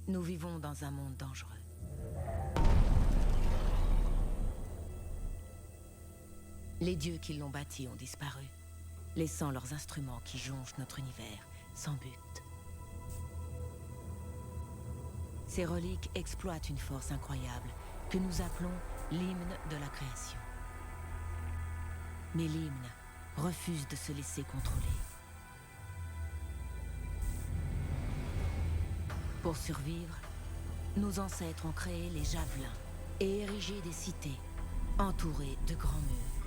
Nous vivons dans un monde dangereux. Les dieux qui l'ont bâti ont disparu, laissant leurs instruments qui jonchent notre univers sans but. Ces reliques exploitent une force incroyable que nous appelons l'hymne de la création. Mais l'hymne refuse de se laisser contrôler. Pour survivre, nos ancêtres ont créé les javelins et érigé des cités entourées de grands murs.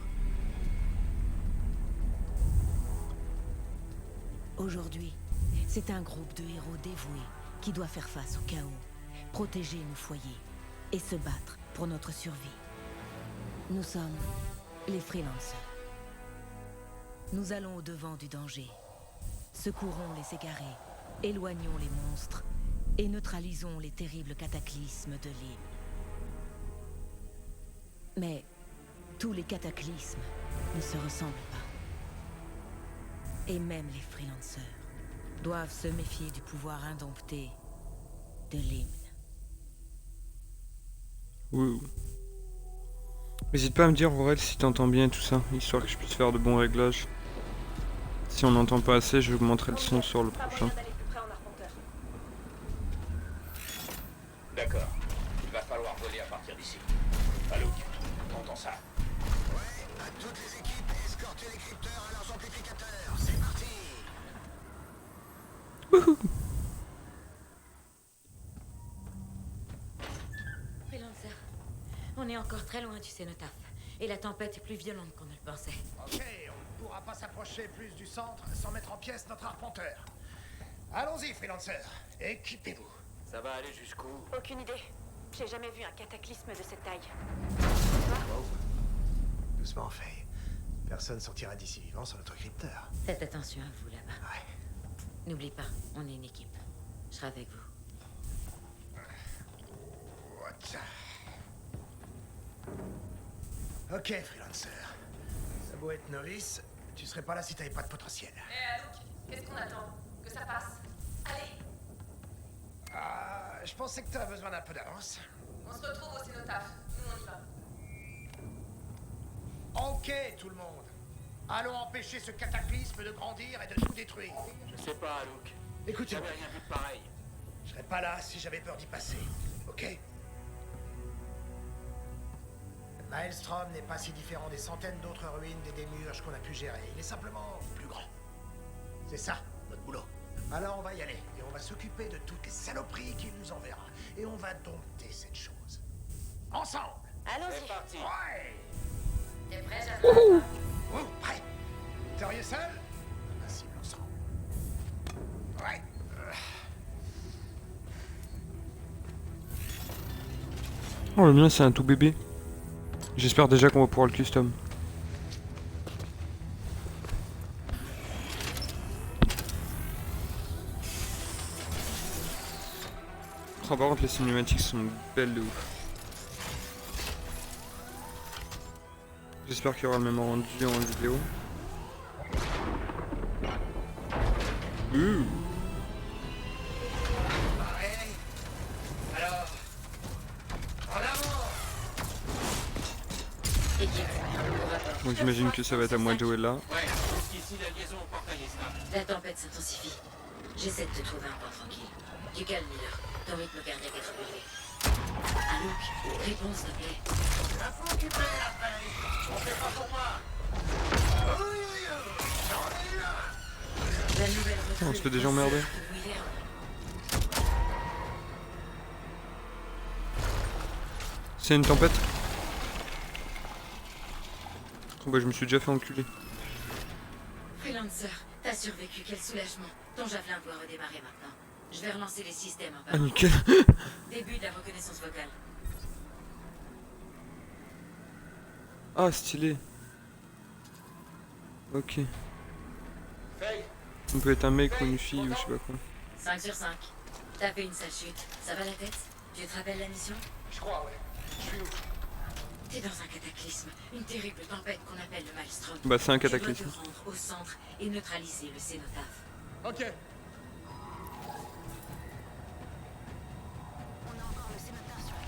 Aujourd'hui, c'est un groupe de héros dévoués qui doit faire face au chaos, protéger nos foyers et se battre pour notre survie. Nous sommes les freelancers. Nous allons au-devant du danger, secourons les égarés, éloignons les monstres et neutralisons les terribles cataclysmes de l'île. Mais tous les cataclysmes ne se ressemblent pas. Et même les freelancers doivent se méfier du pouvoir indompté de l'hymne. Oui. N'hésite pas à me dire, Aurel, si t'entends bien tout ça, histoire que je puisse faire de bons réglages. Si on n'entend pas assez, je augmenterai le son sur le prochain. D'accord. Il va falloir voler à partir d'ici. Allô, t'entends ça? Ouais, à toutes les équipes, escortez les crypteurs à leurs amplificateurs. C'est parti. Freelancer, on est encore très loin du cénotaphe. Et la tempête est plus violente qu'on ne le pensait. Ok, on ne pourra pas s'approcher plus du centre sans mettre en pièces notre arpenteur. Allons-y, freelancer. Équipez-vous. Ça va aller jusqu'où? Aucune idée. J'ai jamais vu un cataclysme de cette taille. Doucement, Faye. Personne sortira d'ici vivant sans notre crypteur. Faites attention à vous là-bas. Ouais. N'oublie pas, on est une équipe. Je serai avec vous. What? Ok, freelancer. Ça beau être novice, tu serais pas là si t'avais pas de potentiel. Luke, qu'est-ce qu'on attend? Que ça passe. Allez, Ah, je pensais que t'avais besoin d'un peu d'avance. on se retrouve au cénotaphe. Nous, on y va. Ok, tout le monde. Allons empêcher ce cataclysme de grandir et de tout détruire. Je sais pas, Luke. Écoutez-moi, J'avais rien vu de pareil. je serais pas là si j'avais peur d'y passer, ok? Maelstrom n'est pas si différent des centaines d'autres ruines des démiurges qu'on a pu gérer. Il est simplement plus grand. C'est ça, notre boulot. Alors on va y aller, et on va s'occuper de toutes les saloperies qu'il nous enverra. Et on va dompter cette chose. Ensemble! Allons-y. C'est parti. Ouais! T'es prêt, Javelin? Prêt? Victorieux seul? Invincible ensemble. Ouais. Oh, le mien, c'est un tout bébé. J'espère déjà qu'on va pouvoir le custom. Oh, par contre, les cinématiques sont belles de ouf. J'espère qu'il y aura le même rendu en vidéo. Ouais. Alors... En avant! Équipe, au rapport. Donc j'imagine que ça va être à moi de jouer là. Ouais, jusqu'ici, la liaison au portail est stable. La tempête s'intensifie. J'essaie de te trouver un point tranquille. Du calme, Miller. Ton rythme cardiaque est trop élevé. Ah, Luke, réponds s'il te plaît. La faut occuper la Faye! On fait pas pour moi! Oui, oui, oui. J'en ai eu un! La nouvelle recrue On se fait déjà emmerder. de Wheeler. C'est une tempête. Oh bah je me suis déjà fait enculer. Freelancer, t'as survécu, quel soulagement. Ton javelin doit redémarrer maintenant. Je vais relancer les systèmes un Ah par un. nickel. Début de la reconnaissance vocale. Ah stylé. Ok. Faye, On peut être un mec ou une fille ou je sais pas quoi. 5 sur 5. T'as fait une sale chute. Ça va la tête? Tu te rappelles la mission? je crois, ouais. Je suis où? T'es dans un cataclysme. Une terrible tempête qu'on appelle le Maelstrom. Bah c'est un Tu dois cataclysme. te rendre au centre et neutraliser le cénotaphe. Ok.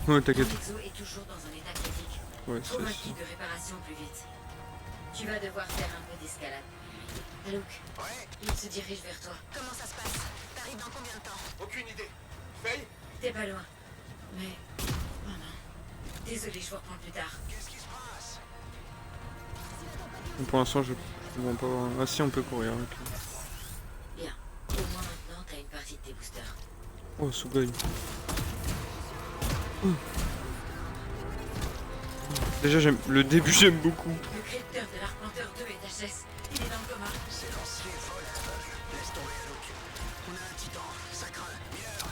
Ouais, Ton t'inquiète. exo est toujours dans un état critique. Ouais, Trouve un c'est kit de réparation plus vite. Tu vas devoir faire un peu d'escalade. Luke, il se dirige vers toi. Comment ça se passe? T'arrives dans combien de temps? Aucune idée. Faye? T'es pas loin. Mais... Oh non. Désolé, je vous reprends plus tard. Pour l'instant, je ne pas voir. Ah si, on peut courir. Ok. Bien. Au moins maintenant, t'as une partie de tes boosters. Oh, Sugoi. Déjà, j'aime le début, j'aime beaucoup. Le crypteur de l'Arpenteur 2 est HS. Il est dans le coma. C'est l'ancien vol aveugle. Laisse tomber, Luke. On a un titan, ça craint. Miller,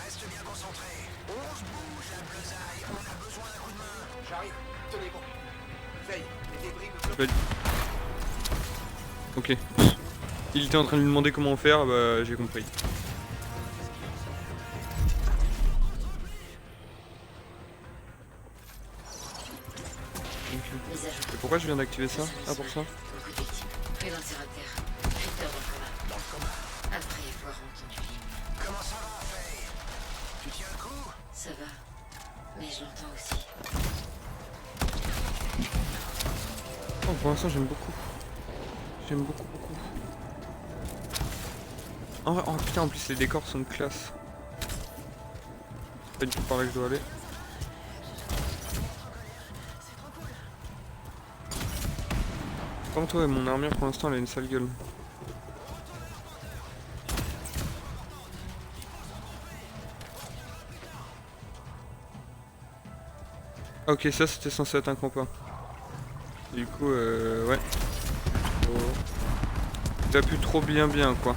reste bien concentré. On se bouge, la besaille. On a besoin d'un coup de main. J'arrive. Tenez bon. Faye, les débris me bloquent. Ok. Il était en train de lui demander comment faire, bah j'ai compris. Mise à jour. Et pourquoi je viens d'activer ça? Ah, pour ça? Beaucoup de victimes. Freelancer, crypteur dans le coma. Après avoir entendu l'hymne. Comment ça va, Faye? Tu tiens le coup? Ça va. Mais je l'entends aussi. Oh, pour l'instant, j'aime beaucoup. J'aime beaucoup, beaucoup. Oh putain, en plus, les décors sont de classe. C'est pas du tout par là que je dois aller. Par contre, ouais, mon armure pour l'instant elle a une sale gueule. Ah, ok, ça c'était censé être un compas. Du coup, ouais. Oh. Il a pu trop bien quoi.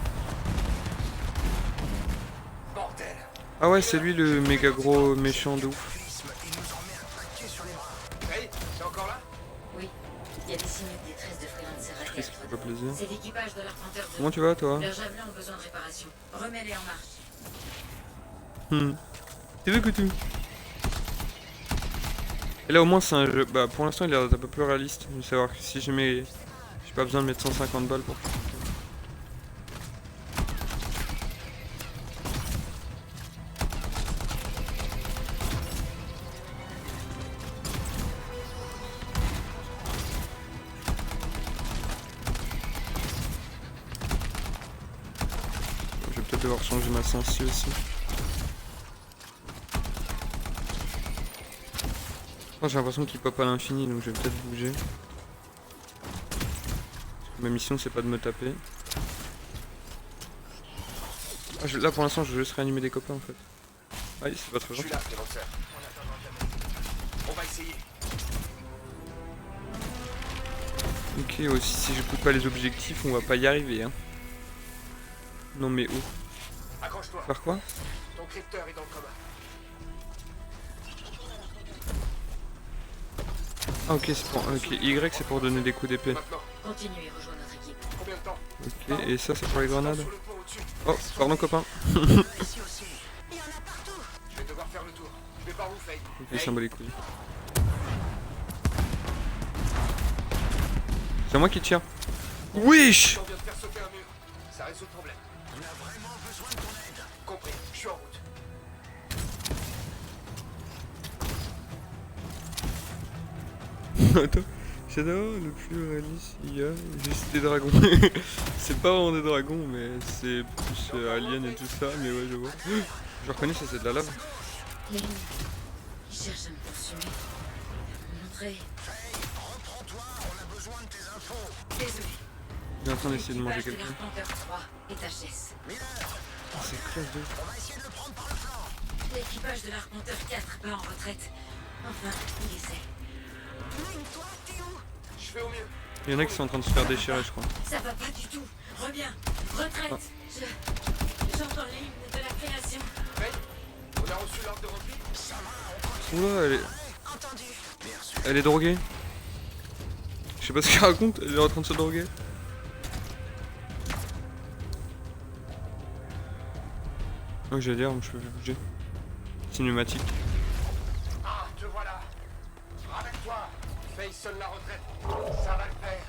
Bordel. Ah ouais, c'est lui le méga gros méchant de ouf. Il nous en met un paquet sur les bras. Faye, t'es encore là? Oui. Il y a des signes de détresse de Freelancer à Qu'est-ce qui terre. fait pas plaisir. C'est l'équipage de l'Arpenteur 2. Comment tu vas toi? Leurs javelins ont besoin de réparation. Remets-les en marche. Tu veux que tu... Et là au moins c'est un jeu... Bah pour l'instant il a l'air un peu plus réaliste. Je veux savoir que si je mets... J'ai pas besoin de mettre 150 balles pour... Je vais peut-être devoir changer ma sensi aussi. Oh, j'ai l'impression qu'il pop à l'infini donc je vais peut-être bouger. Ma mission c'est pas de me taper. Ah, là pour l'instant je veux juste réanimer des copains en fait. Ah, c'est pas très Je grave. suis là, Freelancer. On va essayer. Ok, aussi si je coupe pas les objectifs on va pas y arriver hein. Non mais où? Accroche-toi. Faire quoi? Ton crypteur est dans le coma. Ah ok, c'est pour... ok, Y c'est pour donner des coups d'épée. Maintenant, Continue et rejoins notre équipe. combien de temps? Ok, et ça c'est pour les grenades. Sous le pont au-dessus. Oh, pardon copain. Ici aussi. Il y en a partout. Je vais devoir faire le tour. Je vais par où, Faye? Ok, il s'en bat les couilles. C'est moi qui tire. Wesh! On vient de faire sauter un mur. Ça résout le problème. On a vraiment besoin de ton aide. Compris. Je suis en route. Attends, j'adore le plus réaliste, il y a juste des dragons. C'est pas vraiment des dragons, mais c'est plus alien et tout ça, mais ouais, je vois. Je reconnais, ça c'est de la lave. Lynn, il cherche à me poursuivre. Montrez. Faye, reprends-toi. On a besoin de tes infos. Désolé. Il est en train d'essayer de manger L'équipage quelqu'un. l'Arpenteur 3 est HS. Miller, Oh, c'est classe de ouf. on va essayer de le prendre par le flanc. L'équipage de l'Arpenteur 4 bat en retraite. Enfin, il essaie. Lynn, toi, t'es où? Je fais au mieux. Il y en a qui sont en train de se faire déchirer, je crois. Ça va pas du tout. Reviens. Retraite. J'entends l'hymne de la création. Faye, on a reçu l'ordre de repli. Oula, Entendu. elle est droguée. Je sais pas ce qu'elle raconte, elle est en train de se droguer. Oh, j'allais dire, je peux plus bouger. Cinématique. Ah, te voilà. Avec-toi. Faye sonne la retraite. Ça va le faire.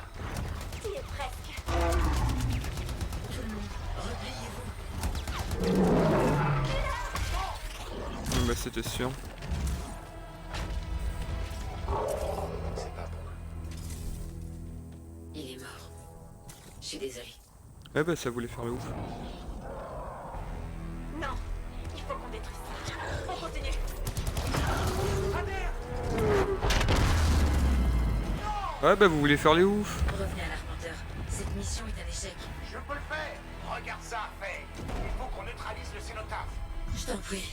Il est presque. Tout le monde, repliez-vous. Bah, c'était sûr. désolée. Ouais bah ça voulait faire le ouf. Non, il faut qu'on détruise ça. On continue. Ouais bah vous voulez faire les ouf. Revenez à l'arpenteur. Cette mission est un échec. Je peux le faire. Regarde ça, fait. Il faut qu'on neutralise le cénotaphe. Je t'en prie.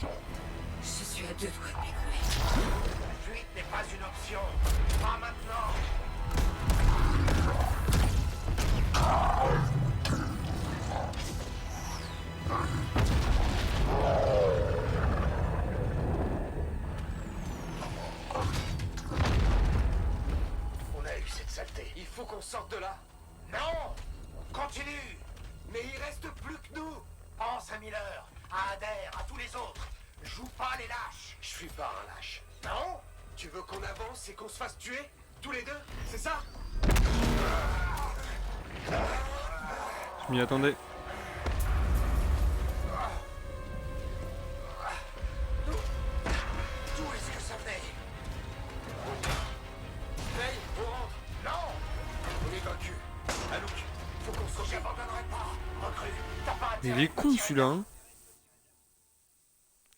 Je suis à 2 doigts de m'écrouler. La fuite n'est pas une option. Pas maintenant. On a eu cette saleté. Il faut qu'on sorte de là. Non. Continue. Mais il reste plus que nous. Pense à Miller, à Adair, à tous les autres. Joue pas les lâches. Je suis pas un lâche. Non. Tu veux qu'on avance et qu'on se fasse tuer tous les deux, c'est ça? Je m'y attendais. D'où est-ce que ça venait? Veille, on rentre. Non. On est vaincu. Anouk, faut qu'on se... J'abandonnerai pas. Recrue, t'as pas Mais intérêt. il est con celui-là hein.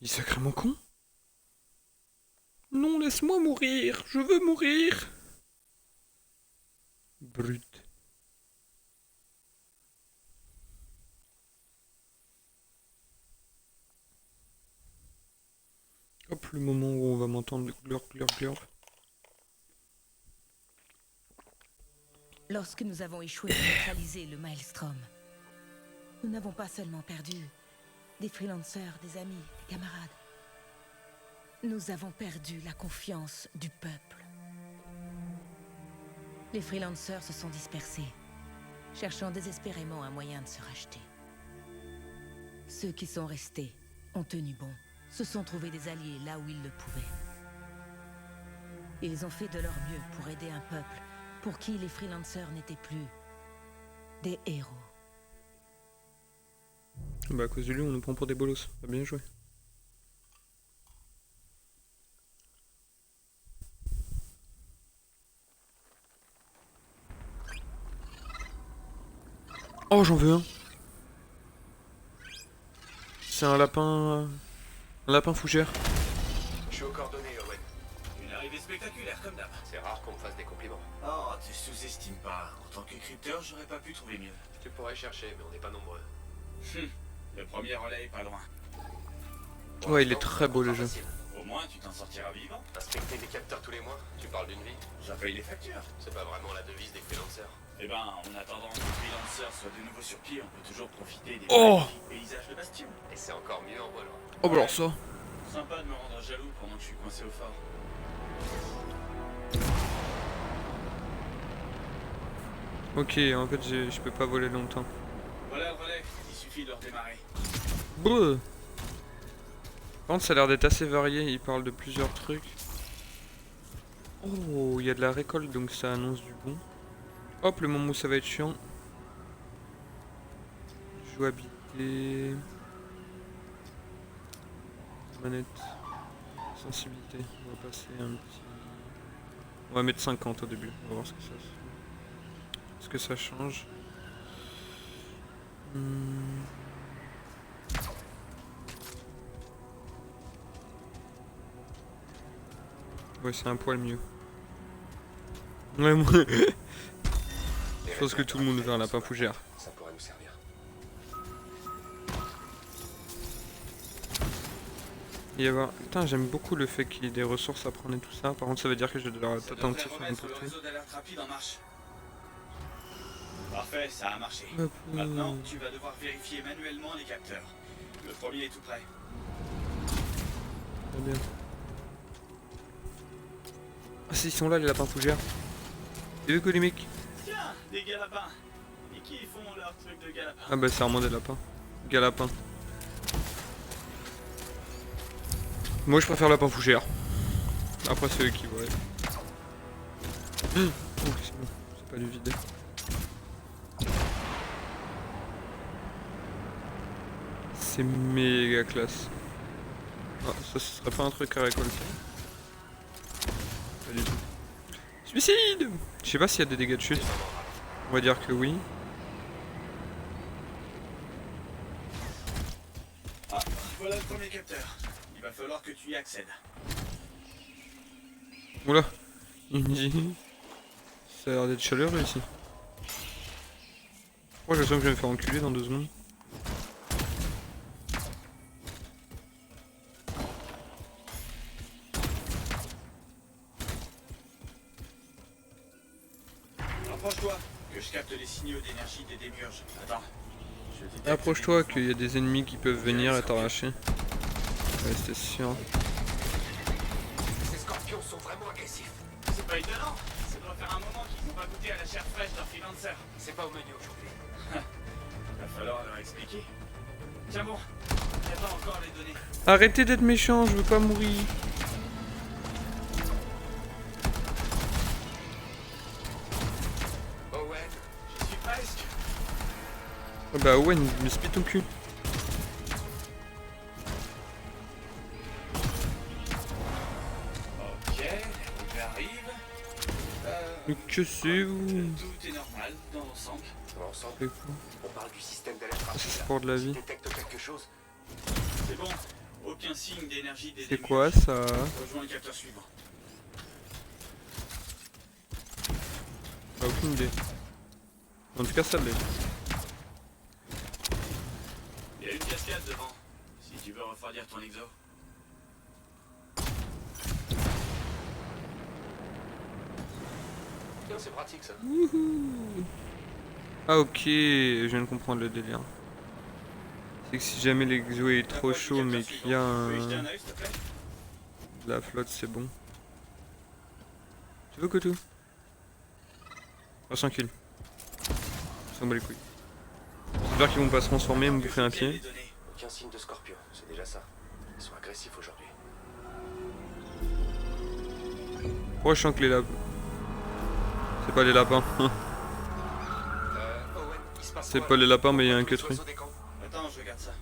Il est sacrément con. Non, laisse-moi mourir. Je veux mourir. Brut. Hop, le moment où on va m'entendre glur glur glur. Lorsque nous avons échoué à neutraliser le Maelstrom, nous n'avons pas seulement perdu des freelancers, des amis, des camarades. Nous avons perdu la confiance du peuple. Les freelancers se sont dispersés, cherchant désespérément un moyen de se racheter. Ceux qui sont restés ont tenu bon, se sont trouvés des alliés là où ils le pouvaient. Ils ont fait de leur mieux pour aider un peuple pour qui les freelancers n'étaient plus des héros. Bah à cause de lui on nous prend pour des bolos. Bah, bien joué. Oh j'en veux un. C'est un lapin... Un lapin fougère. Je suis aux coordonnées, Owen. Une arrivée spectaculaire comme d'hab. C'est rare qu'on me fasse des compliments. Oh, tu sous-estimes pas. En tant que crypteur, j'aurais pas pu trouver mieux. Tu pourrais chercher, mais on n'est pas nombreux. Le premier relais est pas loin. Ouais il est très beau le jeu. Facile. Au moins, tu t'en sortiras vivant. Inspecter des capteurs tous les mois, tu parles d'une vie. J'en paye les factures. C'est pas vraiment la devise des freelancers. Eh ben, en attendant que les freelancers soient de nouveau sur pied, on peut toujours profiter des Oh magnifiques paysages de Bastion. Et c'est encore mieux en volant. Oh bah alors ça. Sympa de me rendre jaloux pendant que je suis coincé au fort. Ok en fait je peux pas voler longtemps. Voilà le relais, il suffit de le redémarrer. Brrr. Par contre ça a l'air d'être assez varié, il parle de plusieurs trucs. Oh, il y a de la récolte donc ça annonce du bon. Hop, le moment où ça va être chiant. Jouabilité. Manette. Sensibilité. On va passer un petit... On va mettre 50 au début, on va voir ce que ça change. Ouais, c'est un poil mieux. Ouais, moi... Je pense que tout le monde veut un lapin fougère. Ça pourrait nous servir. Il y avoir... Putain, j'aime beaucoup le fait qu'il y ait des ressources à prendre et tout ça. Par contre, ça veut dire que je dois devoir être Ça devrait attentif à un remettre peu le tout. réseau d'alerte rapide en marche. Parfait, ça a marché. Hop, Maintenant, tu vas devoir vérifier manuellement les capteurs. Le premier est tout prêt. très bien. Ah, si, ils sont là, les lapins fougères. Et vu que les mecs... Tiens, des galapins. Et qui font leur truc de galapin? Ah bah, c'est vraiment des lapins. Galapin. Moi, je préfère lapin fougère. Après, c'est eux qui voient. Oh, c'est bon. C'est pas du vide. C'est méga classe. Ah, ça, ce serait pas un truc à récolter. Pas du tout. Suicide! Je sais pas s'il y a des dégâts de chute. On va dire que oui. Voilà le premier capteur. Il va falloir que tu y accèdes. Oula. Il me dit... Ça a l'air d'être chaleureux ici. Moi je sens que je vais me faire enculer dans 2 secondes. Approche-toi, que je capte les signaux d'énergie des démiurges. Attends. Je détecte Approche-toi des qu'il y a des ennemis qui peuvent venir et t'arracher. Ouais, c'était sûr. Ces scorpions sont vraiment agressifs. C'est pas étonnant. Ça doit faire un moment qu'ils n'ont pas goûté à la chair fraîche d'un freelancer. C'est pas au menu aujourd'hui. Va falloir leur expliquer. Tiens bon, j'attends encore les données. Arrêtez d'être méchant, je veux pas mourir. Owen, J'y suis presque. Ah bah Owen, il me spit au cul. Ok, l'arrivée arrive. Mais que c'est vous? Tout est normal dans l'ensemble. ensemble, C'est quoi? on parle du système d'alerte Ça, rapide. c'est pour de la vie. Détecte quelque chose. C'est bon. Aucun signe d'énergie des C'est démiurges. quoi ça? Rejoins le capteur suivant. Ah, aucune idée. En tout cas ça l'est. Il y a une cascade devant. Si tu veux refroidir ton exo. Tiens, c'est pratique ça. Ah ok, je viens de comprendre le délire. C'est que si jamais l'exo est trop chaud mais qu'il y a Tu peux y jeter un œil, s'il te plaît? de la flotte, c'est bon. Tu veux que tout? Oh, 100 kills. Ça me bat les couilles. J'espère qu'ils vont pas se transformer et me bouffer un pied. Aucun signe de scorpion, c'est déjà ça. Ils sont agressifs aujourd'hui. Pourquoi je sens que les lapins... C'est pas les lapins. Owen, il se passe C'est quoi, pas là? les lapins mais il y a un Les queutru. oiseaux des camps. Attends, je regarde ça.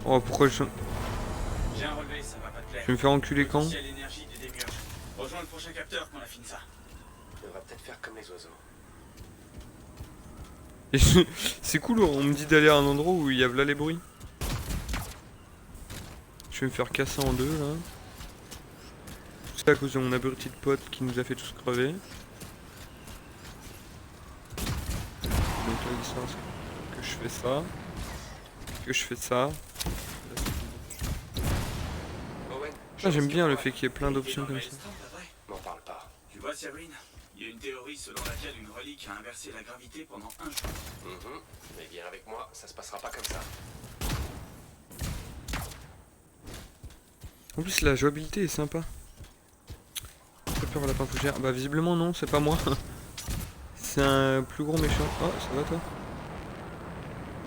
Oh pourquoi je... J'ai un relevé, ça va pas te plaire. Je vais me faire enculer quand? Potentiel énergie des démiurges. Rejoins le prochain capteur quand on a fini ça. On devrait peut-être faire comme les oiseaux. C'est cool, on me dit d'aller à un endroit où il y a là les bruits. Je vais me faire casser en 2 là. Tout ça à cause de mon abruti de pote qui nous a fait tous crever. Donc là l'histoire c'est que je fais ça. Que je fais ça. Owen, Ah, j'aime bien le fait qu'il y ait plein d'options comme ça. m'en parle pas. Tu vois, Serwin, il y a une théorie selon laquelle une relique a inversé la gravité pendant un jour. Mais viens avec moi, ça se passera pas comme ça. En plus la jouabilité est sympa. J'ai peur à la fougère. Bah visiblement non, c'est pas moi. C'est un plus gros méchant. Oh, ça va toi?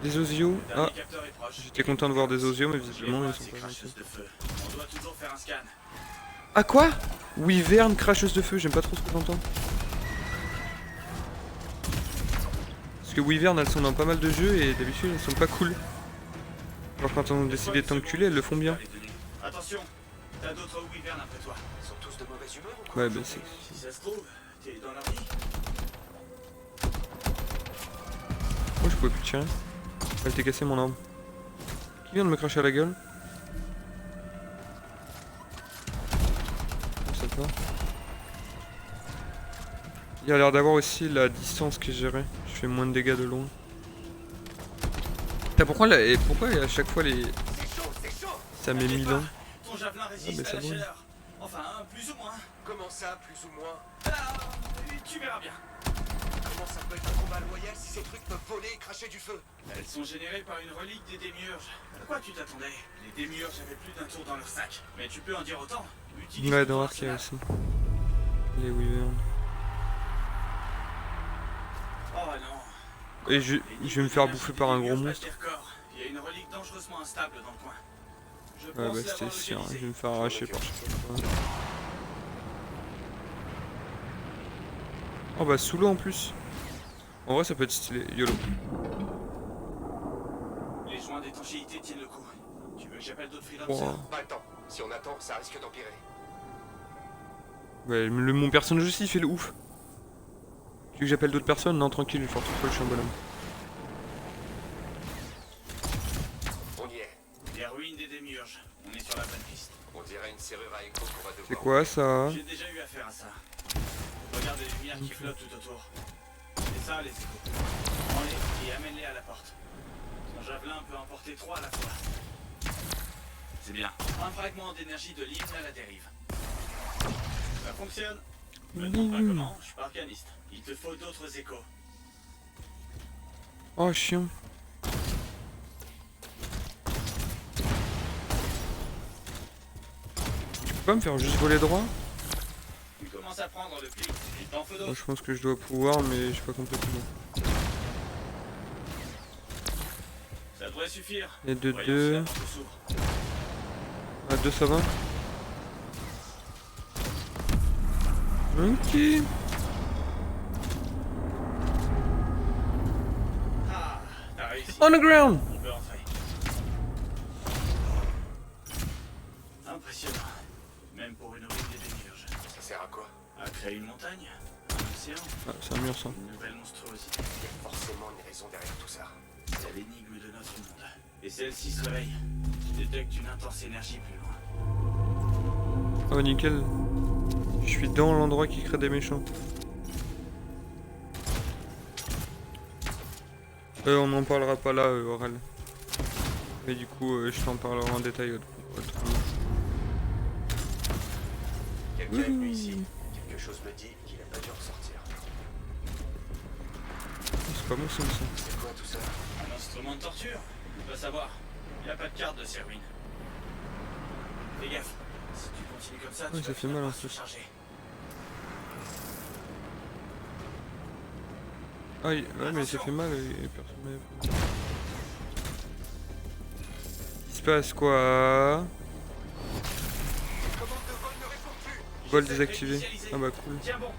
Des osios. Le Ah, dernier capteur est proche. j'étais content de voir des osios mais Je les visiblement vois, ils sont ces pas cracheuses gentils. de feu. On doit toujours faire un scan. Ah quoi? Wyvern, cracheuse de feu, j'aime pas trop ce que j'entends. Parce que Wyvern elles sont dans pas mal de jeux et d'habitude elles sont pas cool. Genre quand on décide de t'enculer elles le font bien. Attention, t'as d'autres Wyvern après toi. Ils sont tous de mauvaise humeur ou quoi? Ouais bah c'est... Si ça se trouve, t'es dans leur vie. Oh je pouvais plus tirer. Elle t'est cassé mon arme. Qui vient de me cracher à la gueule? Comme ça toi. Il y a l'air d'avoir aussi la distance qui est gérée. Je fais moins de dégâts de loin. Putain, pourquoi, et pourquoi à chaque fois les... C'est chaud. ça met 1000 ans? Ton javelin résiste mais à ça la brûle. chaleur. Enfin, plus ou moins. Comment ça, plus ou moins? Ah, tu verras bien. Comment ça peut être un combat loyal si ces trucs peuvent voler et cracher du feu? Elles sont générées par une relique des démiurges. À quoi tu t'attendais? Les démiurges avaient plus d'un tour dans leur sac. Mais tu peux en dire autant. Utilise Ouais, ton dans Ark il y a arsenal. aussi. Les Wyvern. Oh non. Et je vais me faire bouffer par un gros Démiurges monstre. battent des records. Il y a une relique dangereusement instable dans le coin. Je Ouais pense bah c'était l'avoir sûr, localisée. je vais me faire arracher par je sais pas quoi. Oh bah sous l'eau en plus. En vrai ça peut être stylé, YOLO. Les joints d'étanchéité tiennent le coup. Tu veux que j'appelle d'autres freelancers? Oh. Pas le temps. Si on attend, ça risque d'empirer. Ouais, mon personnage aussi il fait le ouf. Tu veux que j'appelle d'autres personnes? Non tranquille, je vais faire tout seul, je suis un bonhomme. Les ruines des démiurges. On est sur la bonne piste. On dirait une serrure à écho qu'on va devoir... C'est quoi ça? J'ai déjà eu affaire à ça. Regarde les lumières qui flottent tout autour. C'est ça les échos. Prends-les et amène-les à la porte. Ton javelin peut en porter 3 à la fois. C'est bien. Un fragment d'énergie de l'hymne à la dérive. Ça fonctionne. Me demande pas comment, je suis pas arcaniste. Il te faut d'autres échos. Oh chiant. Tu peux pas me faire juste voler droit? Tu commences à prendre le pli. Il t'en faut Moi, d'autres. je pense que je dois pouvoir, mais je sais pas complètement. Ça devrait suffire. Et de Voyons si 2. la porte s'ouvre. À 2 ça va? Ok. Ah, t'as réussi. On the ground! On peut entrer. Impressionnant. Même pour une ruine des démiurges. Ça sert à quoi? À créer une montagne, un océan, Ah, c'est un mur ça. une nouvelle monstruosité. Il y a forcément une raison derrière tout ça. C'est l'énigme de notre monde. Et celle-ci se réveille. Tu détectes une intense énergie plus loin. Oh nickel. Je suis dans l'endroit qui crée des méchants. On n'en parlera pas là, Oral. Mais du coup, je t'en parlerai en détail autrement. Quelqu'un est venu ici. Quelque chose me dit qu'il a pas dû ressortir. C'est pas bon signe ça. C'est quoi tout ça? Un instrument de torture? On va savoir. Il n'y a pas de carte de ces ruines. Fais gaffe. Si tu continues comme ça, Ouais, tu ça vas fait finir mal, par en fait. surcharger. Aïe, ouais, mais ça fait mal et personne m'a fait. Il se passe quoi? Commande de vol ne répond plus. Vol J'essaie de désactivé. réinitialiser. Ah bah cool. Tiens bon.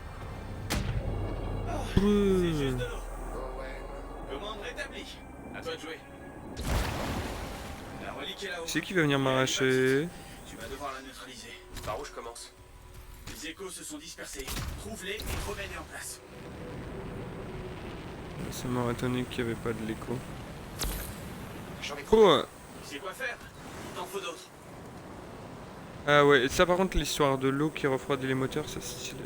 Ouais. C'est juste de l'eau. Oh ouais. Commande rétablie. À toi de jouer. La relique est là-haut. C'est qui va venir m'arracher? Tu vas devoir la neutraliser. Par où je commence? Les échos se sont dispersés. Trouve-les et remets-les en place. Ça m'aurait étonné qu'il n'y avait pas de l'écho. J'en ai trouvé. Oh! Tu sais quoi faire? Il t'en faut d'autres. Ah ouais, et ça par contre l'histoire de l'eau qui refroidit les moteurs, c'est stylé.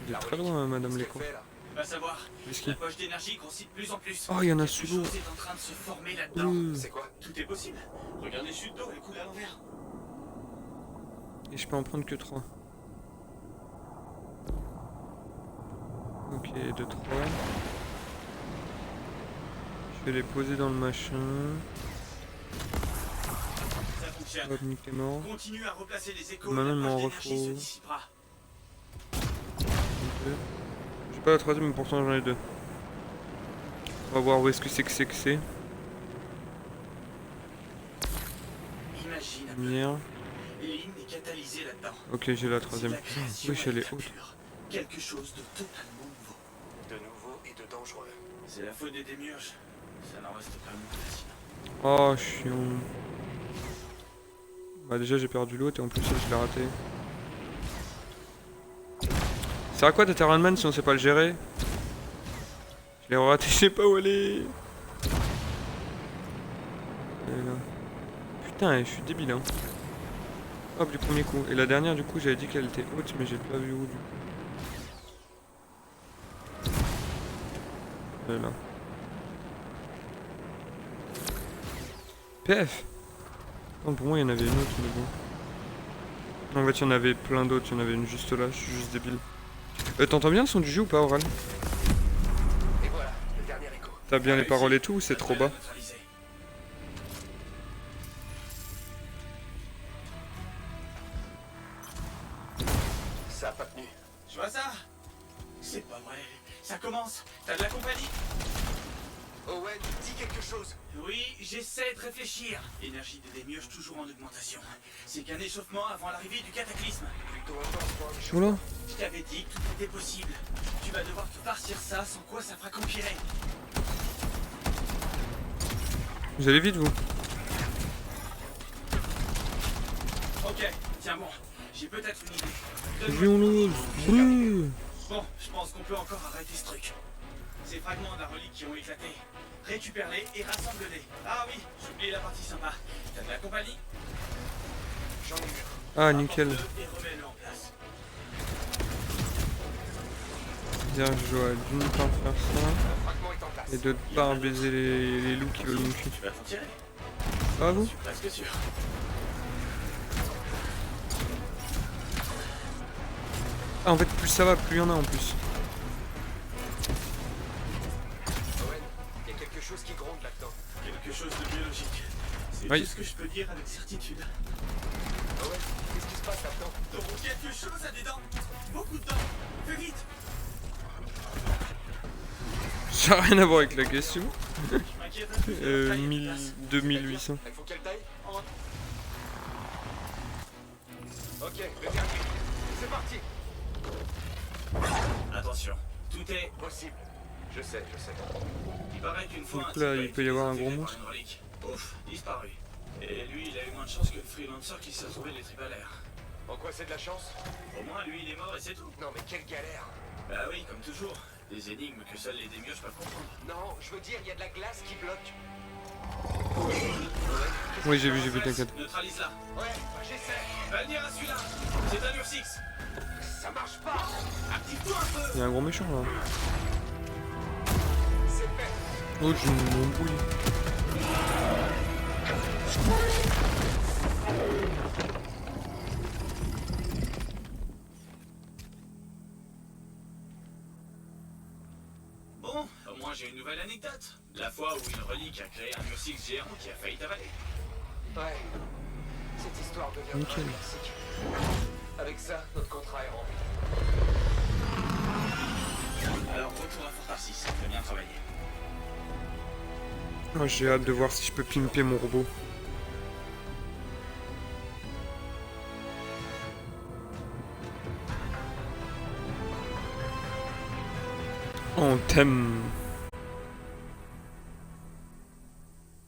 Il est très loin, madame Qu'est-ce l'écho. qu'elle fait, là? Va savoir. Qu'est-ce La qu'il y poche d'énergie grossit de plus en plus. a? Oh, il y en a Quelque sous l'eau. chose est en train de se former là-dedans. C'est quoi? Tout est possible. Regarde les chutes d'eau, elles coulent à l'envers. Et je peux en prendre que 3. Ok, 2, 3. Je vais les poser dans le machin. Ça fonctionne. Hop, nique, t'es mort. Continue à replacer les échos. Maintenant, il la m'en poche d'énergie refaut. se dissipera. Ok. J'ai pas la troisième, mais pourtant j'en ai 2. On va voir où est-ce que c'est. Imagine un peu. Lumière. L'hymne est catalysé là-dedans. Ok, j'ai la troisième. Si la création Oui, je suis allé est haute. pure, quelque chose de totalement nouveau. De nouveau et de dangereux. C'est la faute des démiurges. Ça n'en reste pas moins fascinant. Oh, chiant. Bah déjà j'ai perdu l'autre et en plus je l'ai raté. Ça sert à quoi d'être Iron Man si on sait pas le gérer? Je l'ai raté, je sais pas où aller. Elle est là. Putain, je suis débile hein. Hop, du premier coup. Et la dernière du coup j'avais dit qu'elle était haute mais j'ai pas vu où du coup. Elle est là. PF. Non, pour moi il y en avait une autre mais bon. En fait il y en avait plein d'autres, il y en avait une juste là, je suis juste débile. T'entends bien le son du jeu ou pas Oral? Et voilà, le dernier écho. T'as bien les paroles et tout ou c'est trop bas? Ça a pas tenu. Je vois ça. C'est pas vrai. Ça commence. T'as de la compagnie? Owen, dis quelque chose. Oui, j'essaie de réfléchir. Énergie des démiurges toujours en augmentation. C'est qu'un échauffement avant l'arrivée du cataclysme. Plutôt intense pour un échauffement. Oula. Je t'avais dit que tout était possible. Tu vas devoir te farcir ça, sans quoi ça fera qu'empirer. Vous allez vite vous? Ok, tiens bon. J'ai peut-être une idée. Avions-le. Bon, je pense qu'on peut encore arrêter ce truc. Ces fragments de la relique qui ont éclaté. récupère-les et rassemble-les. Ah oui, j'ai oublié la partie sympa. T'as de la compagnie? J'en ai eu. Ah, nickel. Apporte-le et remets-le en place. Bien, je dois d'une part faire ça, Le fragment est en place. et d'autre part baiser les loups qui veulent me tuer. Tu vas t'en tirer? Ah vous? Je suis presque sûr. Ah, en fait, plus ça va, plus il y en a en plus. Owen, il y a quelque chose qui gronde là-dedans. Quelque chose de biologique. C'est Oui. tout ce que je peux dire avec certitude. Owen, qu'est-ce qui se passe là-dedans? Donc quelque chose a des dents. Beaucoup de dents. Fais vite. Ça n'a rien à voir avec la question. Je m'inquiète un peu. de la taille de place. 2800. Il faut quelle taille? En- Ok, le dernier. C'est parti. Attention, tout est Possible. Je sais. Il paraît qu'une fois coup, là, un type a il peut y avoir été un gros tué par monstre. une relique. Ouf, disparu. Et lui, il a eu moins de chance que le freelancer qui s'est retrouvé les tripes à l'air. En quoi c'est de la chance? Au moins, lui, il est mort et c'est tout. Non mais quelle galère. Bah oui, comme toujours. Des énigmes que seuls les démiurges peuvent comprendre. Non, je veux dire, il y a de la glace qui bloque. Oui, j'ai vu, t'inquiète. Neutralise-la. Ouais, j'essaie. Va venir à celui-là. C'est un Ursix. Ça marche pas. Active-toi un peu. Il y a un gros méchant là. C'est fait. Oh, j'ai une embrouille. Bon, au moins j'ai une nouvelle anecdote. La fois où une relique a créé un Ursix géant qui a failli t'avaler. Ouais. Cette histoire devient Nickel. classique. Avec ça, notre contrat est rempli. Alors retour à Fort Tarsis. T'as bien travaillé. Oh, j'ai hâte de voir si je peux pimper mon robot. On t'aime.